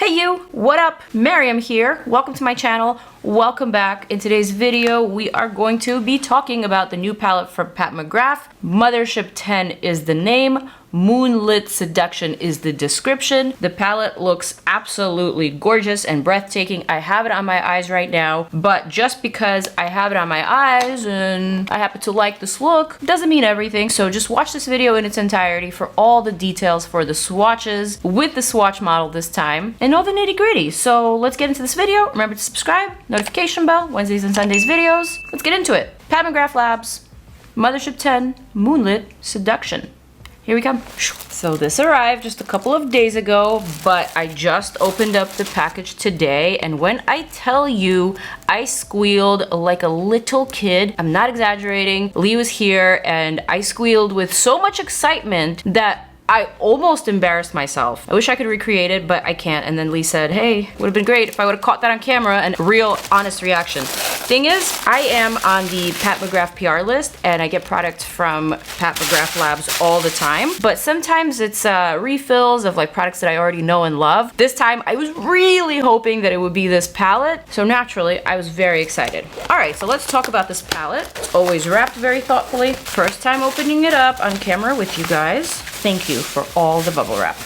Hey you, what up? Maryam here. Welcome to my channel. Welcome back. In today's video, we are going to be talking about the new palette from Pat McGrath. Mothership 10 is the name. Moonlit Seduction is the description. The palette looks absolutely gorgeous and breathtaking. I have it on my eyes right now, but just because I have it on my eyes and I happen to like this look doesn't mean everything. So just watch this video in its entirety for all the details for the swatches with the swatch model this time and all the nitty gritty. So let's get into this video. Remember to subscribe, notification bell, Wednesdays and Sundays videos. Let's get into it. Pat McGrath Labs, Mothership 10, Moonlit Seduction. Here we come. So this arrived just a couple of days ago, but I just opened up the package today, and when I tell you I squealed like a little kid, I'm not exaggerating. Lee was here and I squealed with so much excitement that I almost embarrassed myself. I wish I could recreate it, but I can't. And then Lee said, hey, would have been great if I would have caught that on camera and real honest reaction. Thing is, I am on the Pat McGrath PR list and I get products from Pat McGrath Labs all the time, but sometimes it's refills of like products that I already know and love. This time I was really hoping that it would be this palette, so naturally I was very excited. All right, so let's talk about this palette. It's always wrapped very thoughtfully. First time opening it up on camera with you guys. Thank you for all the bubble wrap.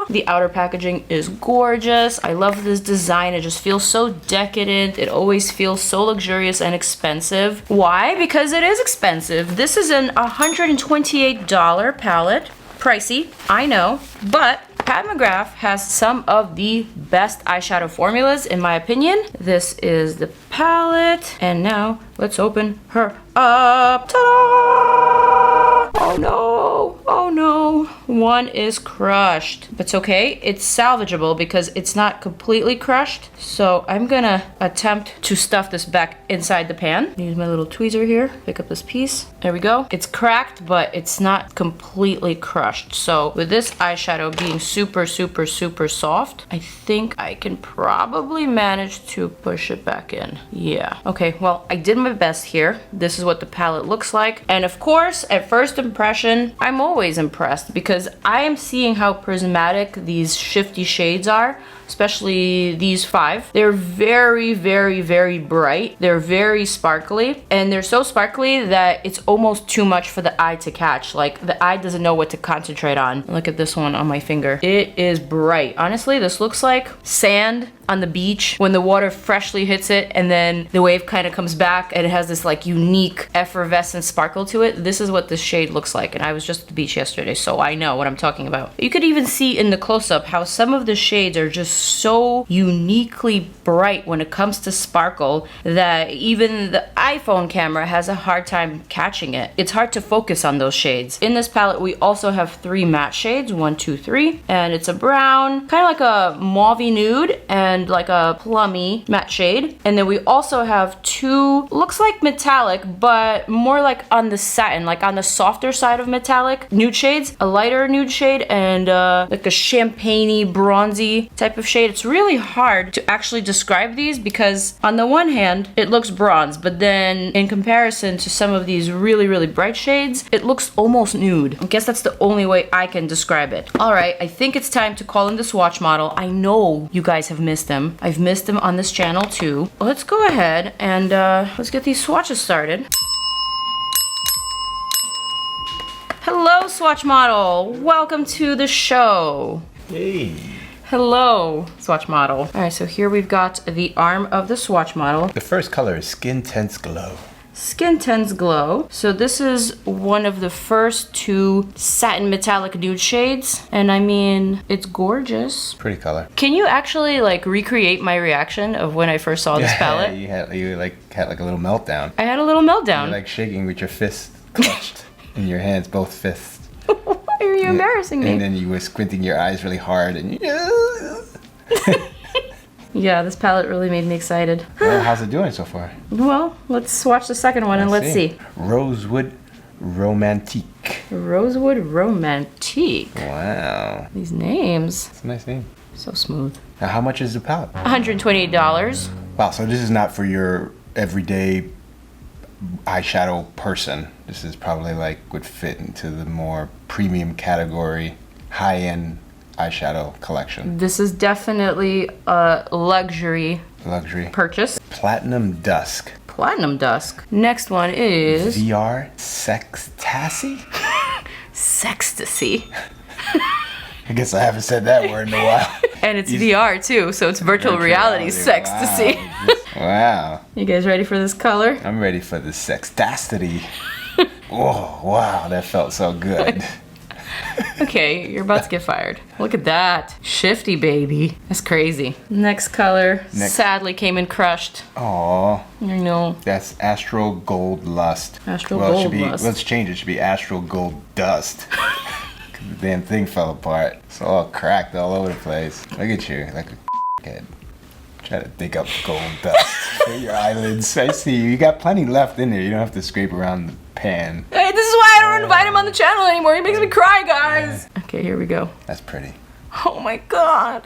The outer packaging is gorgeous. I love this design. It just feels so decadent. It always feels so luxurious and expensive. Why? Because it is expensive. This is an $128 palette. Pricey, I know, but Pat McGrath has some of the best eyeshadow formulas in my opinion. This is the palette, and now let's open her up. Ta-da! Oh no, oh no. One is crushed. But it's okay, it's salvageable because it's not completely crushed. So I'm gonna attempt to stuff this back inside the pan. Use my little tweezer here, pick up this piece. There we go. It's cracked, but it's not completely crushed. So with this eyeshadow being super, super, super soft, I think I can probably manage to push it back in. Yeah. Okay, well, I did my best here. This is what the palette looks like. And of course, at first impression, I'm always impressed because I am seeing how prismatic these shifty shades are, especially these 5. They're very, very, very bright. They're very sparkly, and they're so sparkly that it's almost too much for the eye to catch. Like, the eye doesn't know what to concentrate on. Look at this one on my finger. It is bright. Honestly, this looks like sand on the beach when the water freshly hits it and then the wave kind of comes back and it has this like unique effervescent sparkle to it. This is what this shade looks like, and I was just at the beach yesterday, so I know what I'm talking about. You could even see in the close-up how some of the shades are just so uniquely bright when it comes to sparkle that even the iPhone camera has a hard time catching it. It's hard to focus on those shades. In this palette, we also have 3 matte shades, 1, 2, 3, and it's a brown, kind of like a mauvey nude, and like a plummy matte shade. And then we also have 2, looks like metallic, but more like on the satin, like on the softer side of metallic nude shades, a lighter nude shade and like a champagne-y, bronzy type of shade. It's really hard to actually describe these because on the one hand, it looks bronze, but then in comparison to some of these really, really bright shades, it looks almost nude. I guess that's the only way I can describe it. All right, I think it's time to call in the swatch model. I know you guys have missed them. I've missed them on this channel too. Let's go ahead and let's get these swatches started. Hello, swatch model. Welcome to the show. Hey. Hello, swatch model. All right, so here we've got the arm of the swatch model. The first color is Skin Tense Glow. Skin Tense Glow. So this is one of the first 2 satin metallic nude shades, and I mean, it's gorgeous. Pretty color. Can you actually like recreate my reaction of when I first saw this palette? You had like a little meltdown. I had a little meltdown. You're like shaking with your fists clutched in your hands, both fists. Why are you embarrassing me? And then you were squinting your eyes really hard and Yeah, this palette really made me excited. Well, how's it doing so far? Well, let's swatch the second one and let's see. Rosewood Romantique. Rosewood Romantique. Wow. These names. It's a nice name. So smooth. Now, how much is the palette? $128. Wow, so this is not for your everyday eyeshadow person. This is probably like would fit into the more premium category, high-end eyeshadow collection. This is definitely a luxury purchase. Platinum Dusk. Platinum Dusk. Next one is VR Sextasy? Sextasy. I guess I haven't said that word in a while. And it's VR too, so it's virtual reality sextasy. Wow. You guys ready for this color? I'm ready for the sextasty. Oh, wow, that felt so good. Okay, you're about to get fired. Look at that. Shifty, baby. That's crazy. Next color sadly came in crushed. Aw. I know. That's Astral Gold Lust. Astral Gold Lust. Let's change it. It should be Astral Gold Dust. The damn thing fell apart. It's all cracked all over the place. Look at you, like a head. Try to dig up gold dust for your eyelids. I see you. You got plenty left in there. You don't have to scrape around the pan. Hey, this is why I don't invite him on the channel anymore. He makes me cry, guys. Okay, here we go. That's pretty. Oh my god.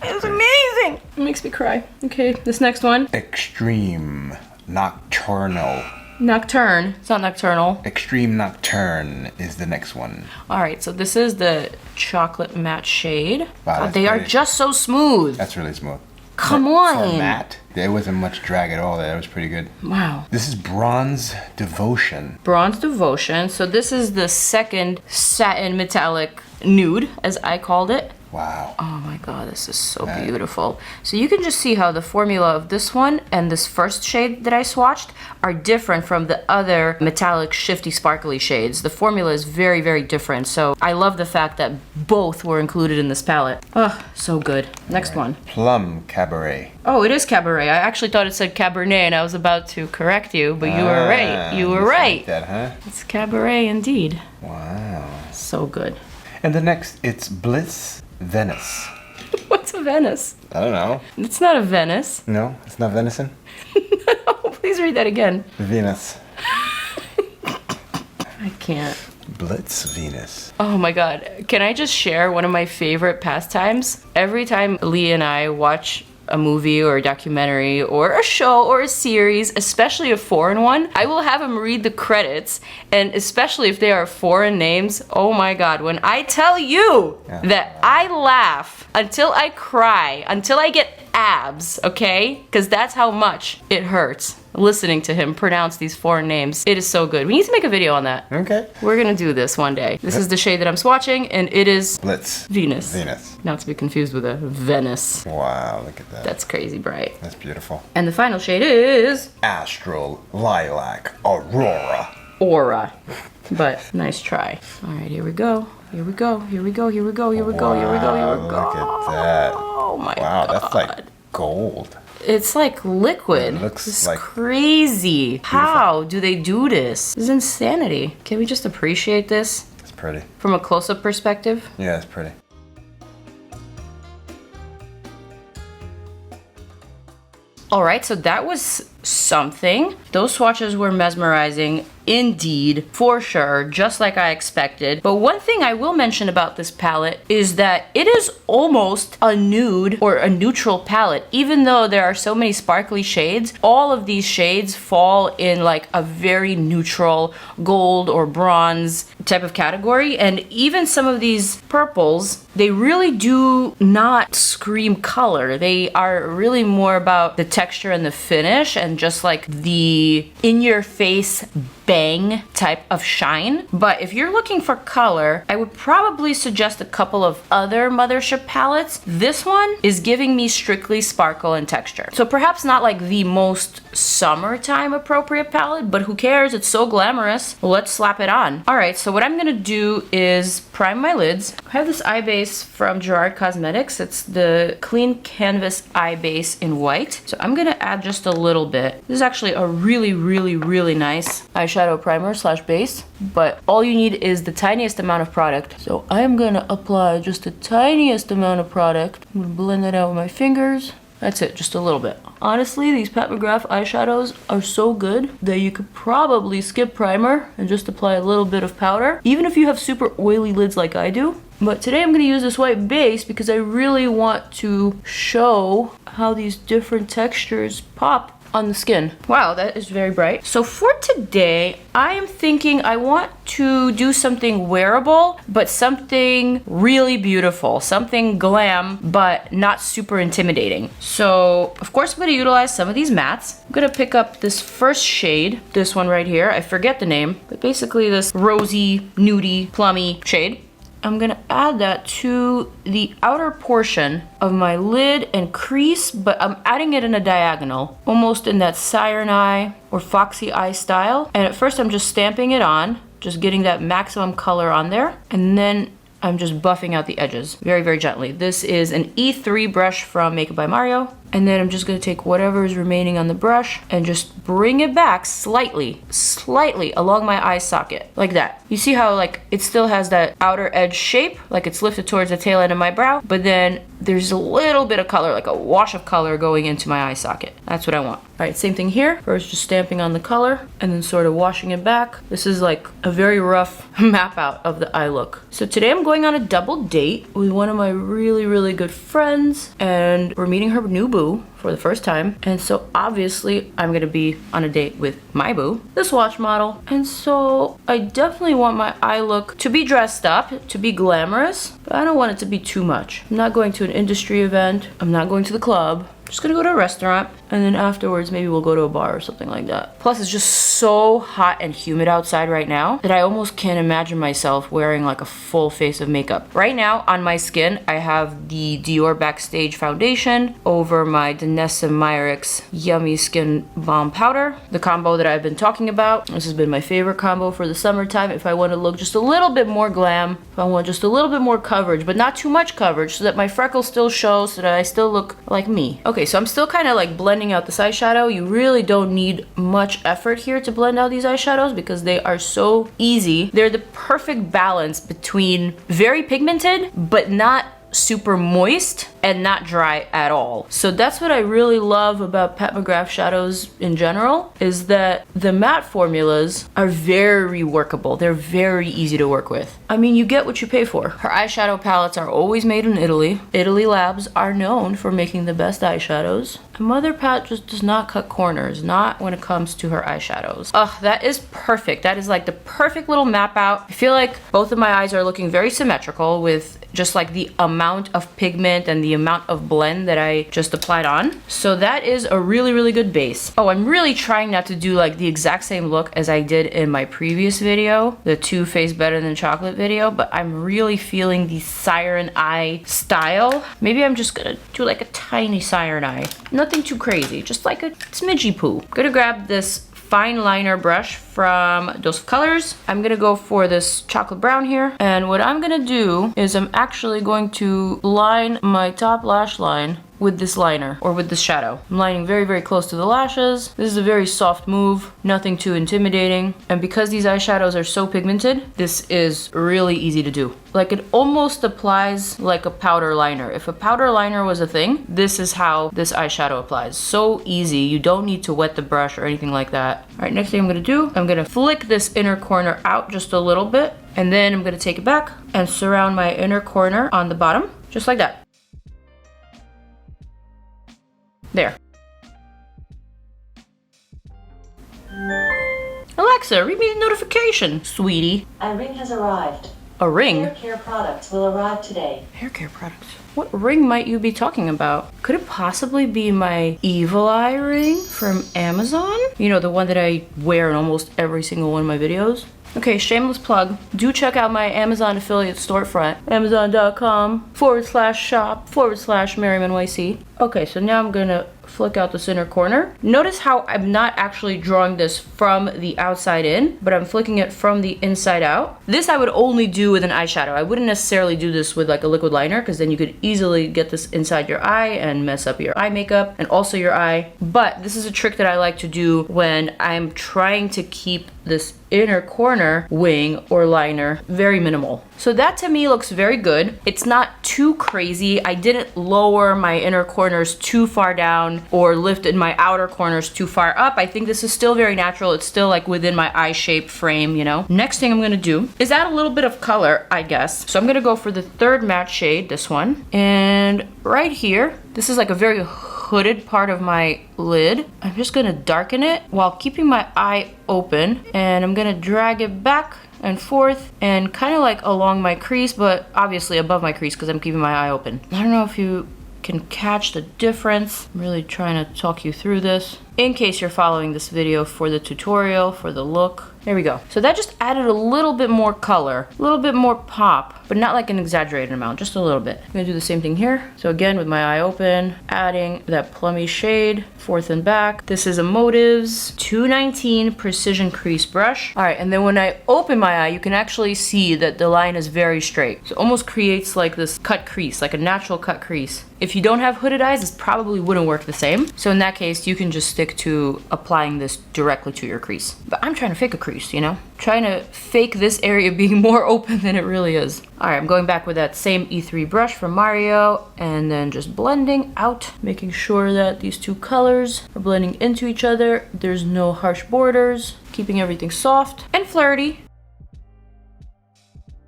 It's amazing. It makes me cry. Okay, this next one. Extreme Nocturnal. Nocturne. It's not nocturnal. Extreme Nocturne is the next one. Alright, so this is the chocolate matte shade. Wow, God, they are just so smooth. That's really smooth. Come on. For matte, there wasn't much drag at all there. That was pretty good. Wow. This is Bronze Devotion. Bronze Devotion. So this is the second satin metallic nude, as I called it. Wow. Oh my god, this is so beautiful. So you can just see how the formula of this one and this first shade that I swatched are different from the other metallic, shifty, sparkly shades. The formula is very, very different. So I love the fact that both were included in this palette. Oh, so good. Next one. Plum Cabaret. Oh, it is Cabaret. I actually thought it said Cabernet and I was about to correct you, but you were right. You were right. Like that, huh? It's Cabaret indeed. Wow. So good. And the next, it's Bliss Venice. What's a Venice? I don't know. It's not a Venice. No, it's not venison? No, please read that again. Venus. I can't. Blitz Venus. Oh my god. Can I just share one of my favorite pastimes? Every time Lee and I watch a movie or a documentary or a show or a series, especially a foreign one, I will have him read the credits, and especially if they are foreign names, oh my god, when I tell you that I laugh until I cry, until I get abs, okay? Because that's how much it hurts listening to him pronounce these foreign names. It is so good. We need to make a video on that. Okay. We're gonna do this one day. This is the shade that I'm swatching, and it is Blitz Venus. Venus. Not to be confused with a Venice. Wow, look at that. That's crazy bright. That's beautiful. And the final shade is Astral Lilac Aurora. Aura. But nice try. All right, here we go. Here we go. Here we go. Here we go. Here we go. Here we go. Here we go. Look at that. Oh my god. Wow, that's like gold. It's like liquid. It looks it's like crazy. How do they do this? This is insanity. Can we just appreciate this? It's pretty. From a close-up perspective? Yeah, it's pretty. All right, so that was something. Those swatches were mesmerizing indeed, for sure, just like I expected. But one thing I will mention about this palette is that it is almost a nude or a neutral palette. Even though there are so many sparkly shades, all of these shades fall in like a very neutral gold or bronze type of category. And even some of these purples, they really do not scream color. They are really more about the texture and the finish and just like the in-your-face bang type of shine. But if you're looking for color, I would probably suggest a couple of other Mothership palettes. This one is giving me strictly sparkle and texture. So perhaps not like the most summertime appropriate palette, but who cares? It's so glamorous. Let's slap it on. All right, so what I'm gonna do is prime my lids. I have this eye base from GERARD Cosmetics. It's the Clean Canvas eye base in white. So I'm gonna add just a little bit. This is actually a really, really, really nice eyeshadow primer slash base, but all you need is the tiniest amount of product. So I'm gonna apply just the tiniest amount of product. I'm gonna blend it out with my fingers. That's it, just a little bit. Honestly, these Pat McGrath eyeshadows are so good that you could probably skip primer and just apply a little bit of powder, even if you have super oily lids like I do. But today I'm gonna use this white base because I really want to show how these different textures pop on the skin. Wow, that is very bright. So for today, I am thinking I want to do something wearable, but something really beautiful, something glam, but not super intimidating. So of course I'm gonna utilize some of these mattes. I'm gonna pick up this first shade, this one right here. I forget the name, but basically this rosy, nudie, plummy shade. I'm gonna add that to the outer portion of my lid and crease, but I'm adding it in a diagonal, almost in that siren eye or foxy eye style. And at first I'm just stamping it on, just getting that maximum color on there, and then I'm just buffing out the edges very, very gently. This is an E3 brush from Makeup by Mario. And then I'm just gonna take whatever is remaining on the brush and just bring it back slightly along my eye socket, like that. You see how like it still has that outer edge shape, like it's lifted towards the tail end of my brow, but then there's a little bit of color, like a wash of color going into my eye socket. That's what I want. All right, same thing here. First just stamping on the color and then sort of washing it back. This is like a very rough map out of the eye look. So today I'm going on a double date with one of my really, really good friends, and we're meeting her new boo for the first time. And so obviously I'm gonna be on a date with my boo, the Swatch model. And so I definitely want my eye look to be dressed up, to be glamorous, but I don't want it to be too much. I'm not going to an industry event. I'm not going to the club. I'm just gonna go to a restaurant, and then afterwards maybe we'll go to a bar or something like that. Plus it's just so hot and humid outside right now that I almost can't imagine myself wearing like a full face of makeup. Right now on my skin I have the Dior Backstage foundation over my Danessa Myricks Yummy Skin Balm Powder, the combo that I've been talking about. This has been my favorite combo for the summertime if I want to look just a little bit more glam, if I want just a little bit more coverage, but not too much coverage so that my freckles still show, so that I still look like me. Okay, so I'm still kind of like blending out this eyeshadow. You really don't need much effort here to blend out these eyeshadows because they are so easy. They're the perfect balance between very pigmented but not super moist and not dry at all. So that's what I really love about Pat McGrath shadows in general, is that the matte formulas are very workable. They're very easy to work with. I mean, you get what you pay for. Her eyeshadow palettes are always made in Italy. Italy labs are known for making the best eyeshadows. And Mother Pat just does not cut corners, not when it comes to her eyeshadows. Ugh, that is perfect. That is like the perfect little map out. I feel like both of my eyes are looking very symmetrical with just like the amount of pigment and the amount of blend that I just applied on. So that is a really, really good base. Oh, I'm really trying not to do like the exact same look as I did in my previous video, the Too Faced Better Than Chocolate video, but I'm really feeling the siren eye style. Maybe I'm just gonna do like a tiny siren eye. Nothing too crazy, just like a smidgy poo. I'm gonna grab this fine liner brush from Dose of Colors. I'm gonna go for this chocolate brown here, and what I'm gonna do is I'm actually going to line my top lash line with this liner, or with this shadow. I'm lining very, very close to the lashes. This is a very soft move, nothing too intimidating. And because these eyeshadows are so pigmented, this is really easy to do. Like, it almost applies like a powder liner. If a powder liner was a thing, this is how this eyeshadow applies. So easy, you don't need to wet the brush or anything like that. All right, next thing I'm gonna do, I'm gonna flick this inner corner out just a little bit, and then I'm gonna take it back and surround my inner corner on the bottom, just like that. There. Alexa, read me the notification, sweetie. A ring has arrived. A ring? Hair care products will arrive today. Hair care products? What ring might you be talking about? Could it possibly be my Evil Eye ring from Amazon? You know, the one that I wear in almost every single one of my videos? Okay, shameless plug. Do check out my Amazon affiliate storefront, amazon.com/shop/MaryamNYC. Okay, so now I'm gonna flick out this inner corner. Notice how I'm not actually drawing this from the outside in, but I'm flicking it from the inside out. This I would only do with an eyeshadow. I wouldn't necessarily do this with like a liquid liner, because then you could easily get this inside your eye and mess up your eye makeup and also your eye. But this is a trick that I like to do when I'm trying to keep this inner corner wing or liner very minimal. So that to me looks very good. It's not too crazy. I didn't lower my inner corners too far down or lifted my outer corners too far up. I think this is still very natural. It's still like within my eye shape frame, you know. Next thing I'm gonna do is add a little bit of color, I guess. So I'm gonna go for the third matte shade, this one. And right here, this is like a very hooded part of my lid. I'm just gonna darken it while keeping my eye open, and I'm gonna drag it back and forth and kind of like along my crease, but obviously above my crease because I'm keeping my eye open. I don't know if you can catch the difference. I'm really trying to talk you through this in case you're following this video for the tutorial, for the look. There we go. So that just added a little bit more color, a little bit more pop, but not like an exaggerated amount, just a little bit. I'm gonna do the same thing here. So again, with my eye open, adding that plummy shade, forth and back. This is a Motives 219 Precision Crease Brush. All right, and then when I open my eye, you can actually see that the line is very straight. So it almost creates like this cut crease, like a natural cut crease. If you don't have hooded eyes, this probably wouldn't work the same. So in that case, you can just stick to applying this directly to your crease. But I'm trying to fake a crease, you know? Trying to fake this area being more open than it really is. All right, I'm going back with that same E3 brush from Mario and then just blending out, making sure that these two colors are blending into each other. There's no harsh borders, keeping everything soft and flirty.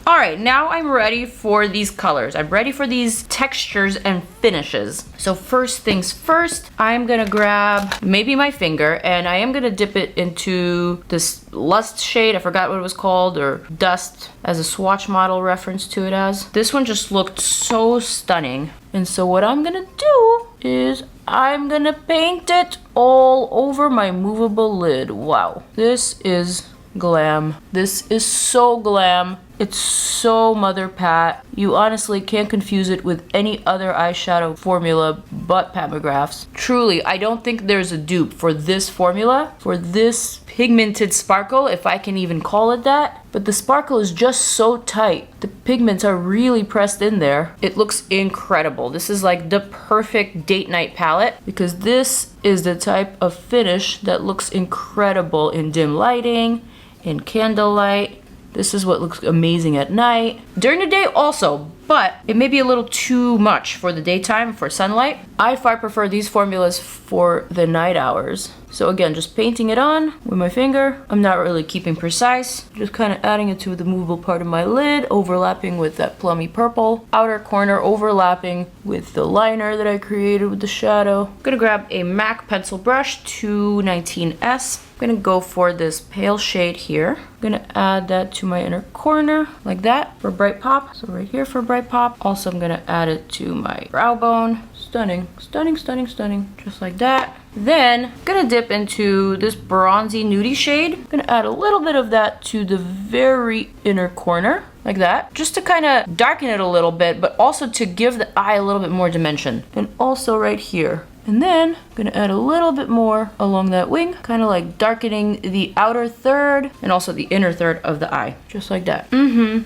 All right, now I'm ready for these colors. I'm ready for these textures and finishes. So first things first, I'm gonna grab maybe my finger and I am gonna dip it into this Lust shade. I forgot what it was called, or Dust as a swatch model reference to it as. This one just looked so stunning. And so what I'm gonna do is I'm gonna paint it all over my movable lid. Wow, this is glam. This is so glam. It's so Mother Pat. You honestly can't confuse it with any other eyeshadow formula but Pat McGrath's. Truly, I don't think there's a dupe for this formula, for this pigmented sparkle, if I can even call it that. But the sparkle is just so tight. The pigments are really pressed in there. It looks incredible. This is like the perfect date night palette because this is the type of finish that looks incredible in dim lighting, in candlelight. This is what looks amazing at night. During the day also, but it may be a little too much for the daytime, for sunlight. I far prefer these formulas for the night hours. So again, just painting it on with my finger. I'm not really keeping precise, just kind of adding it to the movable part of my lid, overlapping with that plummy purple. Outer corner overlapping with the liner that I created with the shadow. I'm gonna grab a MAC pencil brush, 219S. I'm gonna go for this pale shade here. I'm gonna add that to my inner corner like that for bright pop. So right here for bright pop. Also, I'm gonna add it to my brow bone. Stunning, stunning, stunning, stunning. Just like that. Then I'm gonna dip into this bronzy nudie shade. I'm gonna add a little bit of that to the very inner corner like that, just to kind of darken it a little bit, but also to give the eye a little bit more dimension. And also right here. And then I'm gonna add a little bit more along that wing, kind of like darkening the outer third and also the inner third of the eye, just like that.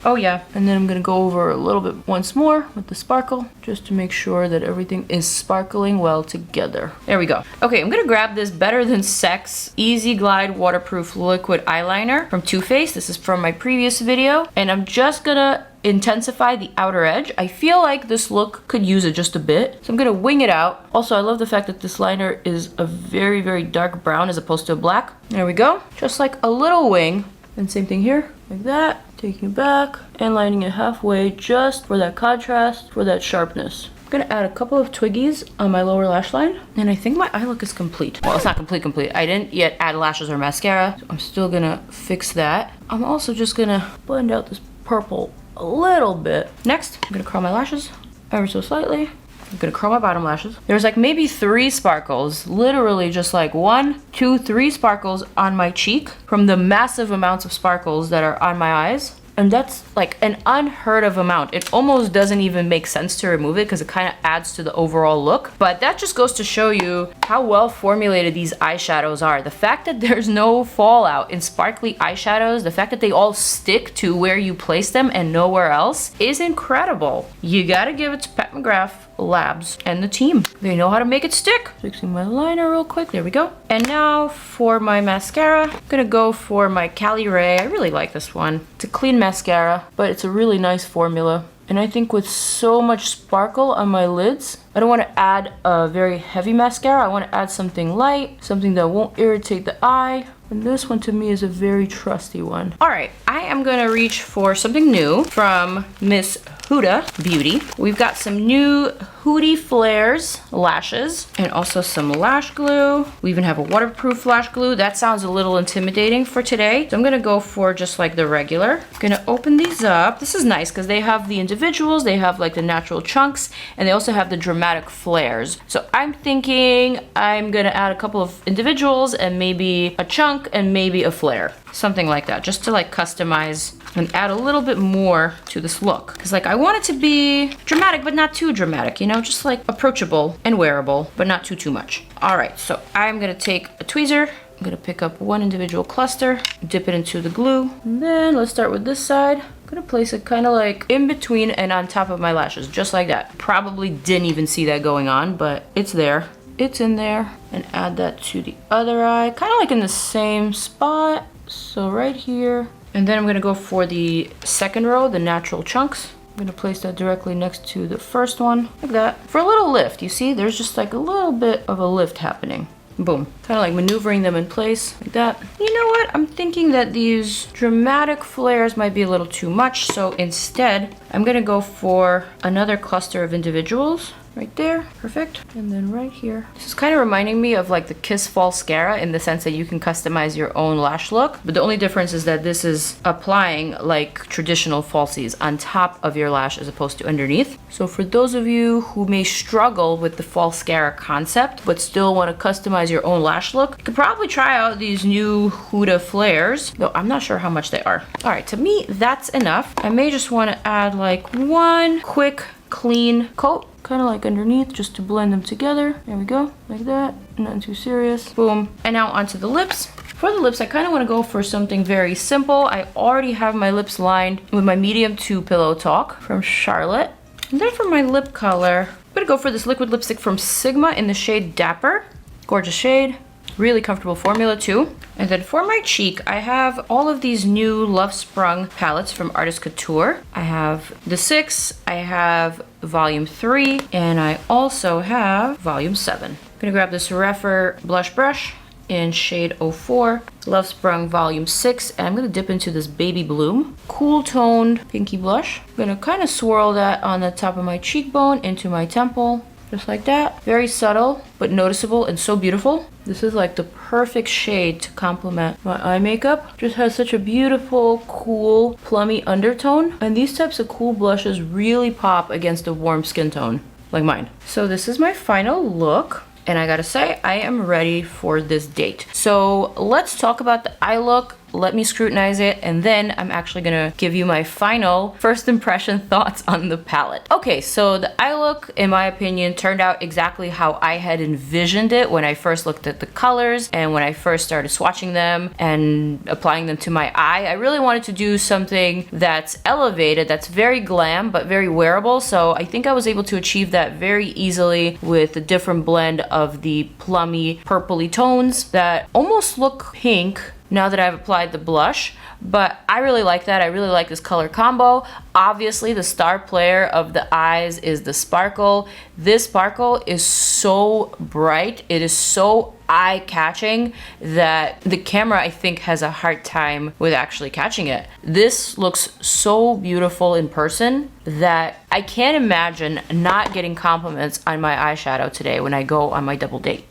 Oh yeah. And then I'm gonna go over a little bit once more with the sparkle, just to make sure that everything is sparkling well together. There we go. Okay, I'm gonna grab this Better Than Sex Easy Glide Waterproof Liquid Eyeliner from Too Faced. This is from my previous video, and I'm just gonna intensify the outer edge. I feel like this look could use it just a bit, so I'm gonna wing it out. Also, I love the fact that this liner is a very, very dark brown as opposed to a black. There we go. Just like a little wing. And same thing here, like that. Taking it back and lining it halfway just for that contrast, for that sharpness. I'm gonna add a couple of twiggies on my lower lash line, and I think my eye look is complete. Well, it's not complete. I didn't yet add lashes or mascara, so I'm still gonna fix that. I'm also just gonna blend out this purple a little bit. Next, I'm gonna curl my lashes ever so slightly. I'm gonna curl my bottom lashes. There's like maybe 3 sparkles, literally just like 1, 2, 3 sparkles on my cheek from the massive amounts of sparkles that are on my eyes. And that's like an unheard of amount. It almost doesn't even make sense to remove it because it kind of adds to the overall look. But that just goes to show you how well formulated these eyeshadows are. The fact that there's no fallout in sparkly eyeshadows, the fact that they all stick to where you place them and nowhere else is incredible. You gotta give it to Pat McGrath Labs and the team. They know how to make it stick. Fixing my liner real quick. There we go. And now for my mascara, I'm gonna go for my CALIRAY. I really like this one. It's a clean mascara, but it's a really nice formula. And I think with so much sparkle on my lids, I don't want to add a very heavy mascara. I want to add something light, something that won't irritate the eye. And this one to me is a very trusty one. All right, I am gonna reach for something new from Miss HUDA Beauty. We've got some new Hoodie Flares lashes and also some lash glue. We even have a waterproof lash glue. That sounds a little intimidating for today. So I'm gonna go for just like the regular. I'm gonna open these up. This is nice because they have the individuals, they have like the natural chunks, and they also have the dramatic flares. So I'm thinking I'm gonna add a couple of individuals and maybe a chunk and maybe a flare. Something like that, just to like customize and add a little bit more to this look. Cause like I want it to be dramatic, but not too dramatic, you know, just like approachable and wearable, but not too much. All right, so I'm gonna take a tweezer. I'm gonna pick up one individual cluster, dip it into the glue. And then let's start with this side. I'm gonna place it kind of like in between and on top of my lashes, just like that. Probably didn't even see that going on, but it's there. It's in there. And add that to the other eye, kind of like in the same spot. So right here. And then I'm gonna go for the second row, the natural chunks. I'm gonna place that directly next to the first one, like that. For a little lift, you see, there's just like a little bit of a lift happening. Boom. Kind of like maneuvering them in place, like that. You know what? I'm thinking that these dramatic flares might be a little too much, so instead, I'm gonna go for another cluster of individuals. Right there, perfect. And then right here. This is kind of reminding me of like the Kiss Mascara in the sense that you can customize your own lash look. But the only difference is that this is applying like traditional falsies on top of your lash as opposed to underneath. So for those of you who may struggle with the Mascara concept, but still want to customize your own lash look, you could probably try out these new Huda flares, though I'm not sure how much they are. All right, to me, that's enough. I may just want to add like one quick clean coat, kind of like underneath, just to blend them together. There we go, like that. Nothing too serious. Boom. And now onto the lips. For the lips, I kind of want to go for something very simple. I already have my lips lined with my medium 2 Pillow Talk from Charlotte. And then for my lip color, I'm gonna go for this liquid lipstick from Sigma in the shade Dapper. Gorgeous shade. Really comfortable formula too. And then for my cheek, I have all of these new Love Sprung palettes from Artist Couture. I have the 6, I have volume 3, and I also have volume 7. I'm gonna grab this Rephr blush brush in shade 04, Love Sprung volume 6, and I'm gonna dip into this Baby Bloom cool toned pinky blush. I'm gonna kind of swirl that on the top of my cheekbone into my temple. Just like that. Very subtle, but noticeable and so beautiful. This is like the perfect shade to complement my eye makeup. Just has such a beautiful, cool, plummy undertone. And these types of cool blushes really pop against a warm skin tone, like mine. So this is my final look. And I gotta say, I am ready for this date. So let's talk about the eye look. Let me scrutinize it, and then I'm actually gonna give you my final first impression thoughts on the palette. Okay, so the eye look, in my opinion, turned out exactly how I had envisioned it when I first looked at the colors and when I first started swatching them and applying them to my eye. I really wanted to do something that's elevated, that's very glam, but very wearable. So I think I was able to achieve that very easily with the different blend of the plummy, purpley tones that almost look pink now that I've applied the blush, but I really like that. I really like this color combo. Obviously, the star player of the eyes is the sparkle. This sparkle is so bright. It is so eye-catching that the camera, I think, has a hard time with actually catching it. This looks so beautiful in person that I can't imagine not getting compliments on my eyeshadow today when I go on my double date.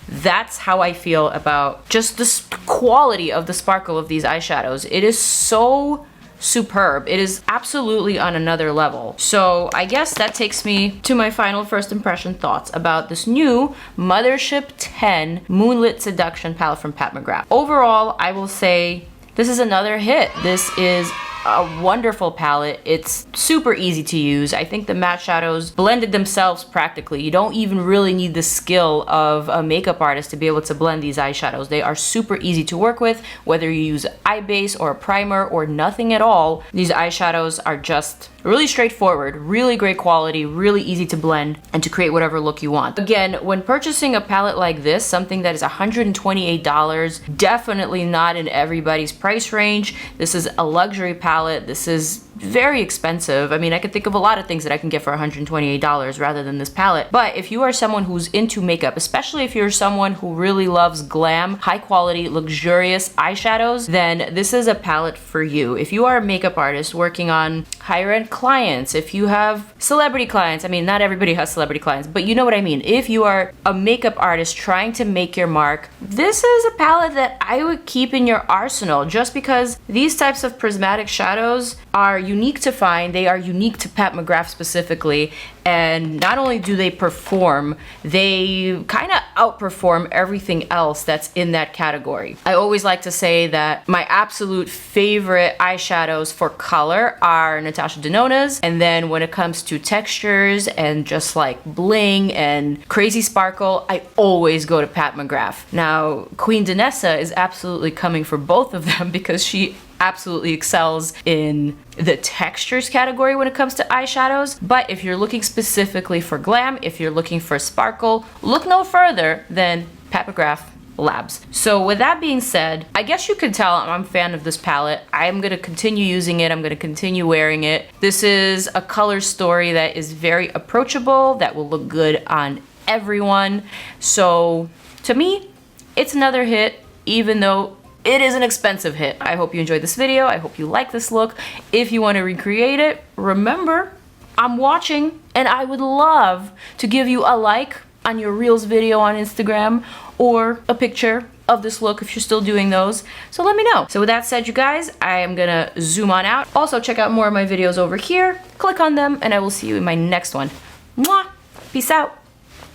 That's how I feel about just the quality of the sparkle of these eyeshadows. It is so superb. It is absolutely on another level. So I guess that takes me to my final first impression thoughts about this new Mothership 10 Moonlit Seduction palette from Pat McGrath. Overall, I will say this is another hit. This is a wonderful palette. It's super easy to use. I think the matte shadows blended themselves practically. You don't even really need the skill of a makeup artist to be able to blend these eyeshadows. They are super easy to work with, whether you use eye base or a primer or nothing at all. These eyeshadows are just really straightforward, really great quality, really easy to blend and to create whatever look you want. Again, when purchasing a palette like this, something that is $128, definitely not in everybody's price range. This is a luxury palette palette. This is very expensive. I mean, I could think of a lot of things that I can get for $128 rather than this palette. But if you are someone who's into makeup, especially if you're someone who really loves glam, high quality, luxurious eyeshadows, then this is a palette for you. If you are a makeup artist working on higher end clients, if you have celebrity clients, I mean, not everybody has celebrity clients, but you know what I mean. If you are a makeup artist trying to make your mark, this is a palette that I would keep in your arsenal, just because these types of prismatic shadows are unique to find. They are unique to Pat McGrath specifically, and not only do they perform, they kind of outperform everything else that's in that category. I always like to say that my absolute favorite eyeshadows for color are Natasha Denona's, and then when it comes to textures and just like bling and crazy sparkle, I always go to Pat McGrath. Now, Queen Danessa is absolutely coming for both of them because she absolutely excels in the textures category when it comes to eyeshadows. But if you're looking specifically for glam, if you're looking for sparkle, look no further than Pat McGrath Labs. So with that being said, I guess you could tell I'm a fan of this palette. I'm gonna continue using it. I'm gonna continue wearing it. This is a color story that is very approachable, that will look good on everyone. So to me, it's another hit, even though it is an expensive hit. I hope you enjoyed this video. I hope you like this look. If you want to recreate it, remember, I'm watching, and I would love to give you a like on your Reels video on Instagram, or a picture of this look if you're still doing those. So let me know. So with that said, you guys, I am gonna zoom on out. Also, check out more of my videos over here. Click on them, and I will see you in my next one. Mwah! Peace out,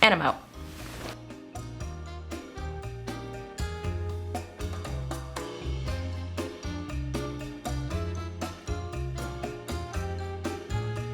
and I'm out.